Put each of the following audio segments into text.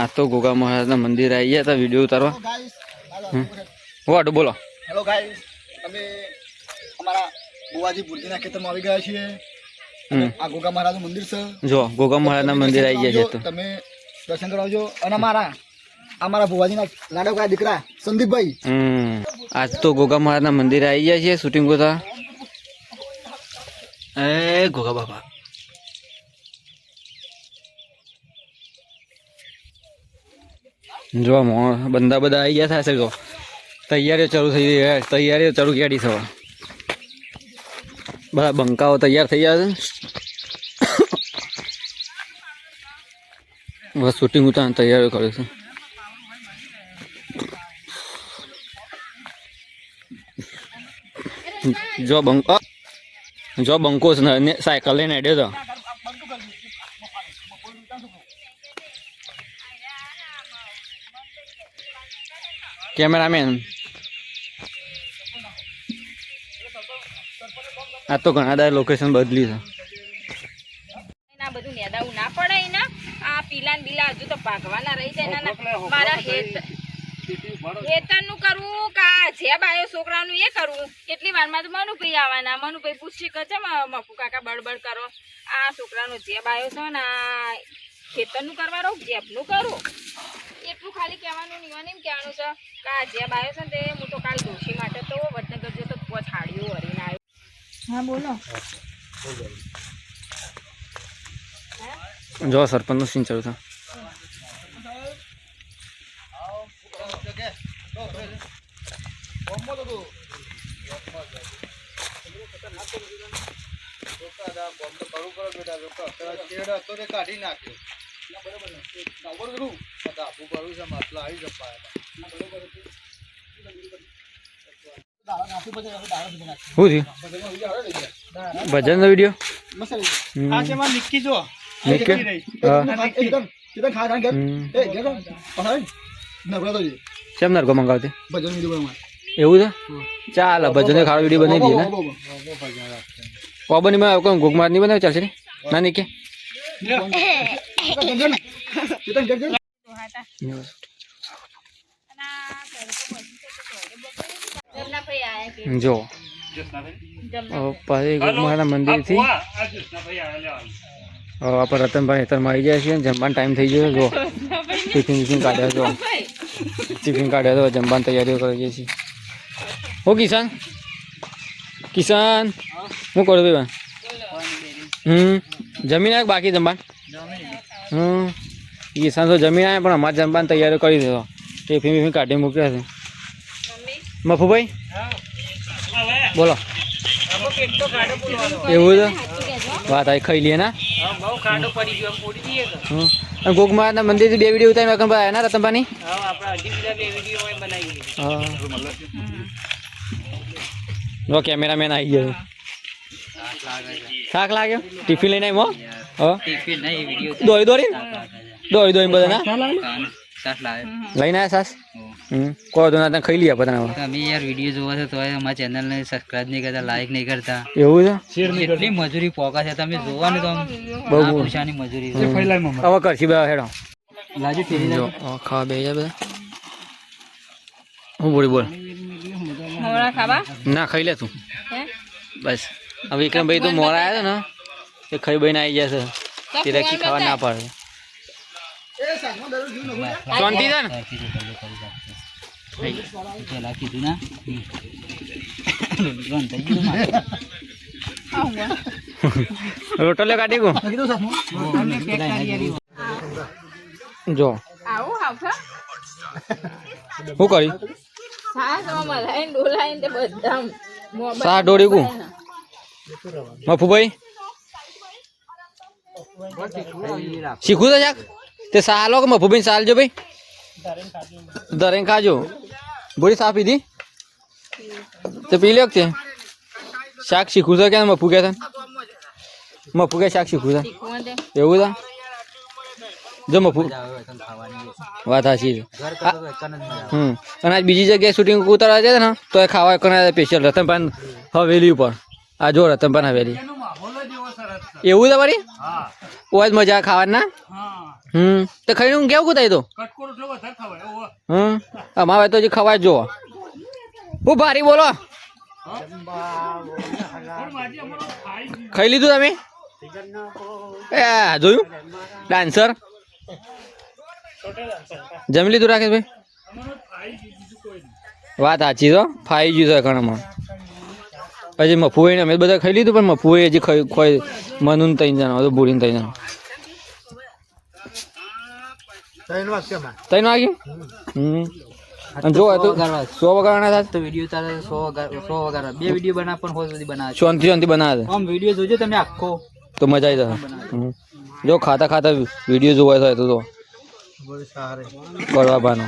આ તો ગોગા મહારાજના મંદિર આવી ગયા હતા વિડીયો ઉતારવા. વાટો બોલો. હેલો ગાઈસ, અમે અમારા બુવાજી પૂર્તિના ખેતરમાં આવી ગયા છીએ. આ ગોગા મહારાજનું મંદિર છે. જો ગોગા મહારાજના મંદિર આવી ગયા છે તો તમે દર્શન કરાવજો. અને અમારા બુવાજીના લાડકડા દીકરા સંદીપભાઈ. આજ તો ગોગા મહારાજના મંદિર આવી ગયા છે શૂટિંગ કરતા. એ ગોગા બાપા જો બંદા બધા આવી ગયા થશે. જો તૈયારીઓ ચાલુ થઈ ગઈ, તૈયારીઓ ચાલુ કેડી થવા. બધા બંકાઓ તૈયાર થઈ ગયા છે. બસ શૂટિંગ ઉતાર તૈયારીઓ કરે છે. જો બંકો સાયકલ લઈને આડ્યો તો. કેમેરામેન આ તો ઘણા બધા લોકેશન બદલી છે. બધું નેદાવું ના પડે ને. આ પીલા ને બીલા હજુ તો ભાગવાના રહી જાય. મારા હેતર નું કરવું કા જેબ આવ્યો છોકરાનું એ કરવું. કેટલી વારમાં તો મનુભાઈ આવવાના. મનુભાઈ પૂછી કે છે મફુ કાકા બળબડ કરો. આ છોકરાનું જેબ આવ્યો છે ને આ ખેતર નું કરવા રહું જેબ નું કરું. એટલું ખાલી કહેવાનું નહીં. એમ કહેવાનું છે કે આ જેબ આવ્યો છે ને તે હું તો કાલ દોશી માટે તો વડનગર જો તો પોછાડ્યું હરીને આવ્યો. હા બોલો. જો સરપંચ નું સીન ચાલુ થાય. ભજન નો વિડીયો કેમ નરકો મંગાવતી એવું છે. ચાલ ભજન ખાડો વિડીયો બનાવી દઈએ ને. પાબની માં કોઈ ગોગમાર નહીં બનાવે ચાલશે ને. ના નહીં કે જો ગોગમારના મંદિર થી આપણે રતનભાઈ હેતરમાં આવી જાય છે. જમવાનો ટાઈમ થઈ ગયો. જો ટિફિન કાઢ્યા તો જમવાની તૈયારીઓ કરીએ છીએ. હો કિશન હું કરું ભાઈ? જમીન આવે બાકી જમવાનું? કિશન તો જમીન આવે પણ અમારે જમવાની તૈયારીઓ કરી દીધો. ટિફિન કાઢી મૂક્યા છે. મફુભાઈ બોલો. એવું છે વાત આવી ખાઈ લઈએ ના. ગોગમારના મંદિર બે વિડીયો ઉતારી આવ્યા ના રતનભાઈ. જો કેમેરામેન આવી ગયો. થાક લાગ્યો ટિફિન લઈને આવ્યો. દોડી બધા ના લઈને આવ્યા સાસ. કોઈ તો ના ખાઈ લઈએ બધા. તમે યાર વિડીયો જોવા છો તો અમારા ચેનલને સબસ્ક્રાઇબ નહીં કરતા, લાઈક નહીં કરતા. એવું છે એટલી મજૂરી પોકા છે તમે જોવાનું તો બહુ પૈસાની મજૂરી. હવે કરશી બધા હેડો લાજુ ખાવા બે જાય બધા. હું બોલી બોલ ના ખાઈ લે તું બસ. હવે વિક્રમભાઈ તું મોરા આવ્યા ને એ ખાઈ બહીને આવી જશે. તિરાકી ખાવા ના પડે. શાંતિ છે ને પેલા કીધું ના રોટલો કાઢી ગયો. જો શું કરી સા ડોળી ગયું મફુભાઈ શીખું તો જાક તે સાલો કે મફુભાઈ સાલજો ભાઈ. દરેક ખાજો. બોરી સાફ પીધી તો પી લ્યો છે. શાક શીખું છે કે મફુ કે મફુ કે શાક શીખું છે એવું છે. જો મફુ વાત સાચી છે. અને આજ બીજી જગ્યાએ શૂટિંગ ઉતારવા જાય ને તો એ ખાવા કના સ્પેશિયલ રતનપાન હવેલી ઉપર. આ જો રતનપાન હવેલી એવું છે મારી ઓજ મજા ખાવાના. તો ખાઈને હું કેવું કુતાય તો અમારે તો હજી ખવાય જો હું ભારી બોલો ખાઈ લીધું તમે એ જોયું ડાન્સર જમી લીધું રાકેશભાઈ વાત સાચી તો ફાઈ ગયું છે ઘણામાં પછી મફુએ અમે બધા ખાઈ લીધું પણ મફુએ હજી ખોઈ મનુન તઈ જણા તો બોલીને તઈ જણા 3 વાગ્યું અને જો તો 100 વગાડવાના થાય તો વિડીયો તારે 100 વગાડવા 2 વિડીયો બનાવ પણ હોશ સુધી બનાવે શાંતિ બનાવે આમ વિડીયો જોજો તમે આખો તો મજા આવી જશે જો ખાતા ખાતા વિડીયો જોવા થાય તો કરવા બાનો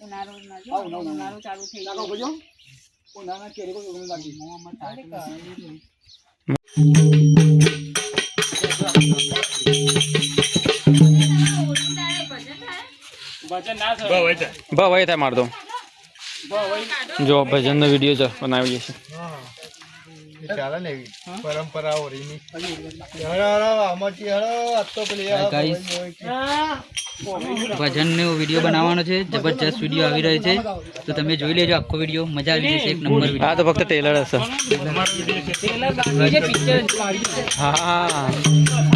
ઉનાળો ચાલુ થઈ ગયો ઉનાળા કેરી કોઈ ઉગી લાગી ભાઈ થાય મારતો જો ભજન નો વિડીયો છે બનાવી છે ચાલે ને એવી પરંપરા ઓરીની ભજનનો વિડીયો બનાવવાનો છે જબરજસ્ત વિડીયો આવી રહ્યો છે તો તમે જોઈ લેજો આખો વિડીયો મજા આવી જશે એક નંબર વિડીયો હા તો ફક્ત ટેલર હશે હા